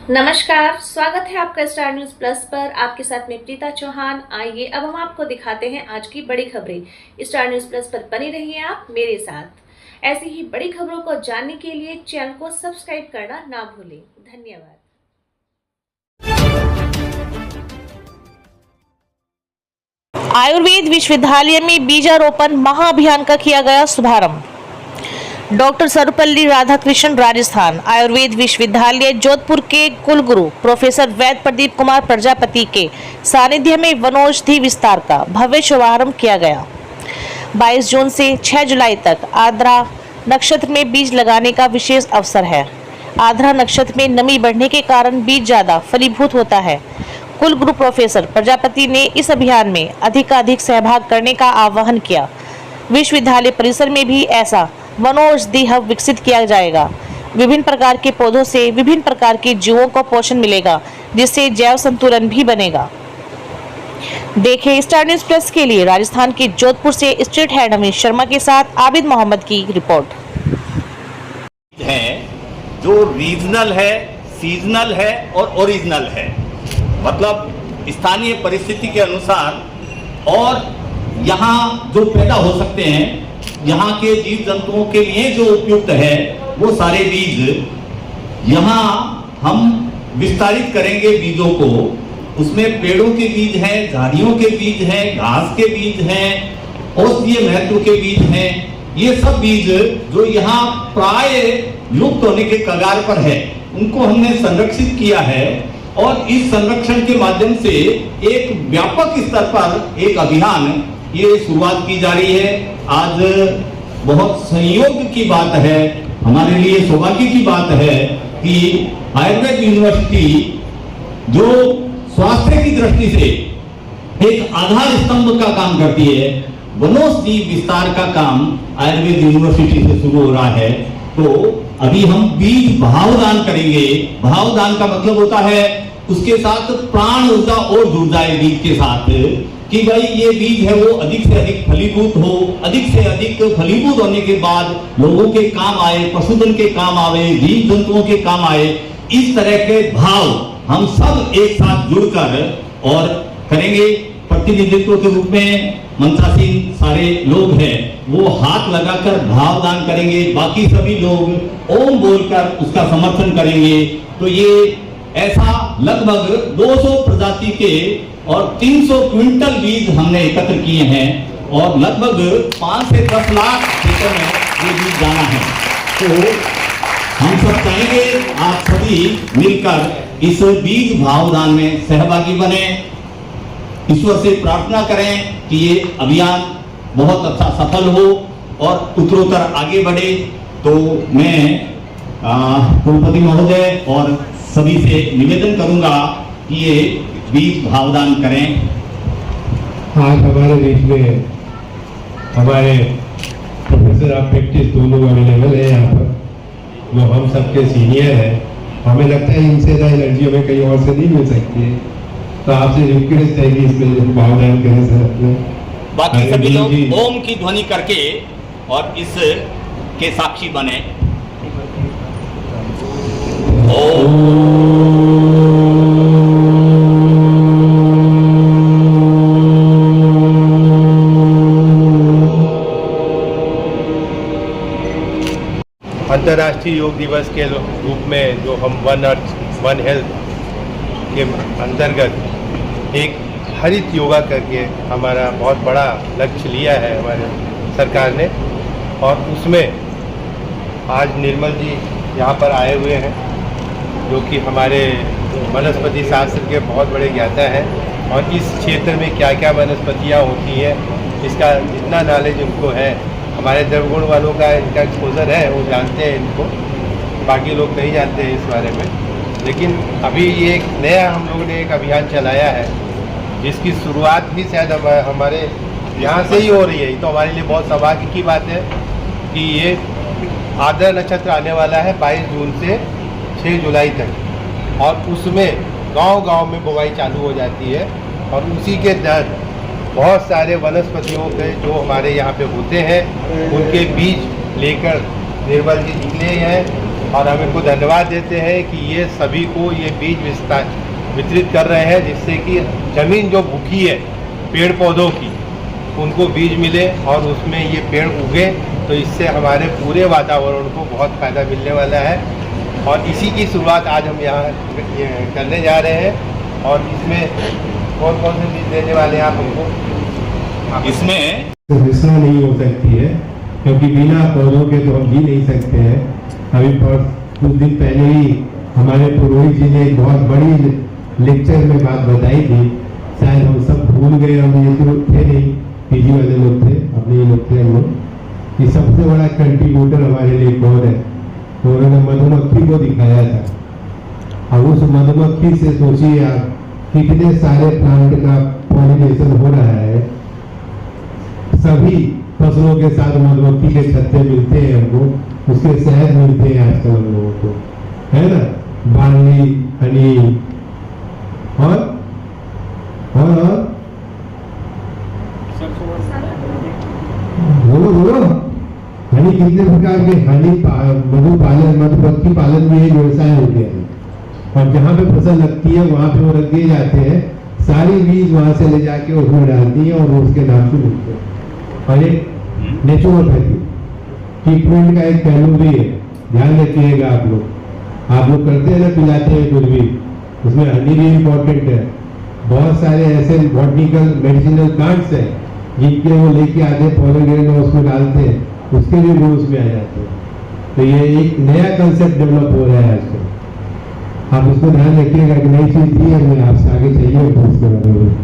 नमस्कार, स्वागत है आपका स्टार न्यूज प्लस पर। आपके साथ में प्रीता चौहान। आइए अब हम आपको दिखाते हैं आज की बड़ी खबरें। स्टार न्यूज प्लस पर बने रहिए आप मेरे साथ। ऐसी ही बड़ी खबरों को जानने के लिए चैनल को सब्सक्राइब करना ना भूलें। धन्यवाद। आयुर्वेद विश्वविद्यालय में बीजारोपण महाअभियान का किया गया शुभारंभ। डॉक्टर सर्वपल्ली राधाकृष्णन राजस्थान आयुर्वेद विश्वविद्यालय जोधपुर के कुलगुरु प्रोफेसर वैद्य प्रदीप कुमार प्रजापति के सानिध्य में वनौषधि विस्तार का भव्य शुभारंभ किया गया। 22 जून से 6 जुलाई तक आर्द्रा नक्षत्र में बीज लगाने का विशेष अवसर है। आर्द्रा नक्षत्र में नमी बढ़ने के कारण बीज ज्यादा फलीभूत होता है। कुलगुरु प्रोफेसर प्रजापति ने इस अभियान में अधिकाधिक सहभाग करने का आह्वान किया। विश्वविद्यालय परिसर में भी ऐसा वनौषधि हब विकसित किया जाएगा। विभिन्न प्रकार के पौधों से विभिन्न प्रकार के जीवों को पोषण मिलेगा, जिससे जैव संतुलन भी बनेगा। देखें स्टार न्यूज प्लस के लिए राजस्थान के जोधपुर से स्टेट हेड अमित शर्मा के साथ आबिद मोहम्मद की रिपोर्ट है जो रीजनल है, सीजनल है और ओरिजिनल है। मतलब स्थानीय परिस्थिति के अनुसार और यहाँ जो पैदा हो सकते हैं, यहाँ के जीव जंतुओं के लिए जो उपयुक्त है, वो सारे बीज यहाँ हम विस्तारित करेंगे बीजों को। उसमें पेड़ों के बीज हैं, झाड़ियों के बीज हैं, घास के बीज हैं, औषधीय महत्व के बीज हैं। ये सब बीज जो यहाँ प्राय लुप्त होने के कगार पर है, उनको हमने संरक्षित किया है और इस संरक्षण के माध्यम से एक व्यापक स्तर पर एक अभियान ये शुरुआत की जा रही है। आज बहुत संयोग की बात है, हमारे लिए सौभाग्य की बात है कि आयुर्वेद यूनिवर्सिटी जो स्वास्थ्य की दृष्टि से एक आधार स्तंभ का काम करती है, वनौषधि विस्तार का काम आयुर्वेद यूनिवर्सिटी से शुरू हो रहा है। तो अभी हम बीज भावदान करेंगे। भावदान का मतलब होता है उसके साथ प्राण ऊर्जा और जुड़ जाए बीज के साथ, कि भाई ये बीज है वो अधिक से अधिक फलीभूत हो, अधिक से अधिक फलीभूत होने के बाद लोगों के काम आए, पशुधन के काम आए, जीव जंतुओं के काम आए। इस तरह के भाव हम सब एक साथ जुड़कर और करेंगे। प्रतिनिधित्व के रूप में मंत्रासीन सारे लोग हैं, वो हाथ लगाकर भावदान करेंगे। बाकी सभी लोग ओम बोलकर उसका समर्थन करेंगे। तो ये ऐसा लगभग 200 प्रजाति के और 300 क्विंटल बीज हमने एकत्र किए हैं और लगभग 5 से 10 लाख एकड़ में ये बीज जाना है। तो हम सब चाहेंगे आप सभी मिलकर इस बीज भावदान में सहभागी बने। ईश्वर से प्रार्थना करें कि ये अभियान बहुत अच्छा सफल हो और उत्तरोत्तर आगे बढ़े। तो मैं कुलपति महोदय और सभी से निवेदन करूंगा कि ये बीज भावदान करें। आज हमारे बीच में हमारे प्रोफेसर ऑफ प्रैक्टिस दोनों अवेलेबल है यहाँ पर, जो हम सबके सीनियर हैं। हमें लगता है इनसे ज़्यादा एनर्जी हमें कहीं और से नहीं मिल सकती है। तो आपसे रिक्वेस्ट है कि इसमें भावदान करें सर अपने। बाकी सभी लोग ओम की ध्वनि करके और इस के साक्षी बने। अंतर्राष्ट्रीय योग दिवस के रूप में जो हम वन अर्थ वन हेल्थ के अंतर्गत एक हरित योगा करके हमारा बहुत बड़ा लक्ष्य लिया है हमारे सरकार ने, और उसमें आज निर्मल जी यहाँ पर आए हुए हैं, जो कि हमारे वनस्पति शास्त्र के बहुत बड़े ज्ञाता हैं और इस क्षेत्र में क्या क्या वनस्पतियाँ होती हैं इसका जितना नॉलेज उनको है, हमारे देवगुण वालों का इनका एक्सपोजर है, वो जानते हैं इनको, बाकी लोग नहीं जानते हैं इस बारे में। लेकिन अभी ये एक नया हम लोगों ने एक अभियान चलाया है, जिसकी शुरुआत भी शायद हमारे यहाँ से ही हो रही है। तो हमारे लिए बहुत सौभाग्य की बात है कि ये आर्द्रा नक्षत्र आने वाला है 22 जून से 6 जुलाई तक, और उसमें गांव-गांव में बुवाई चालू हो जाती है और उसी के तहत बहुत सारे वनस्पतियों के जो हमारे यहाँ पे होते हैं उनके बीज लेकर निर्मल जी निकले हैं और हम इनको धन्यवाद देते हैं कि ये सभी को ये बीज वितरित कर रहे हैं, जिससे कि ज़मीन जो भूखी है पेड़ पौधों की, उनको बीज मिले और उसमें ये पेड़ उगे, तो इससे हमारे पूरे वातावरण को बहुत फ़ायदा मिलने वाला है। और इसी की शुरुआत आज हम यहाँ करने जा रहे हैं। और इसमें कौन कौन से बीज देने वाले हैं आप हमको? इसमें घोषणा नहीं हो सकती है, क्योंकि बिना पौधों के तो हम जी नहीं सकते हैं। अभी कुछ दिन पहले ही हमारे पुरोहित जी ने एक बहुत बड़ी लेक्चर में बात बताई थी, शायद हम सब भूल गए, हम ये तो थे नहीं, पीजी वाले लोग थे, अपने ही लोग थे हम लोग, कि सबसे बड़ा कंट्रीब्यूटर हमारे लिए कौन है, तो उन्होंने मधुमक्खी को दिखाया था। अब उस मधुमक्खी से सोचिए आप कितने सारे प्लांट का पॉलिनेशन हो रहा है। सभी फसलों के साथ मधुमक्खी के छत्ते मिलते हैं हमको, उसके शहद मिलते हैं आजकल हम लोगों को, है ना, बार्ली, हनी और बोलो हनी कितने प्रकार के, हनी मधु पालन, मधुमक्खी पालन में एक व्यवसाय हो गया है। और जहाँ पे फसल लगती है वहाँ पे वो रख दिए जाते हैं, सारी बीज वहाँ से ले जाके उसमें डालती है और वो उसके नाम से मिलते हैं। और एक नेचुरोपैथी ट्रीटमेंट का एक पहलू भी है, ध्यान रखिएगा आप लोग करते हैं ना, पिलाते हैं कुछ भी, उसमें हनी भी इम्पोर्टेंट है। बहुत सारे ऐसे बॉटनिकल मेडिसिनल प्लांट्स हैं जिनके वो लेके आते हैं, पॉलीग्रेन और उसमें डालते हैं, उसके भी गुण उसमें आ जाते हैं। तो ये एक नया कंसेप्ट डेवलप हो रहा है आजकल, आप उसको ध्यान रखिएगा कि नई चीज थी, हमें आपसे आगे चाहिए उसके बारे में।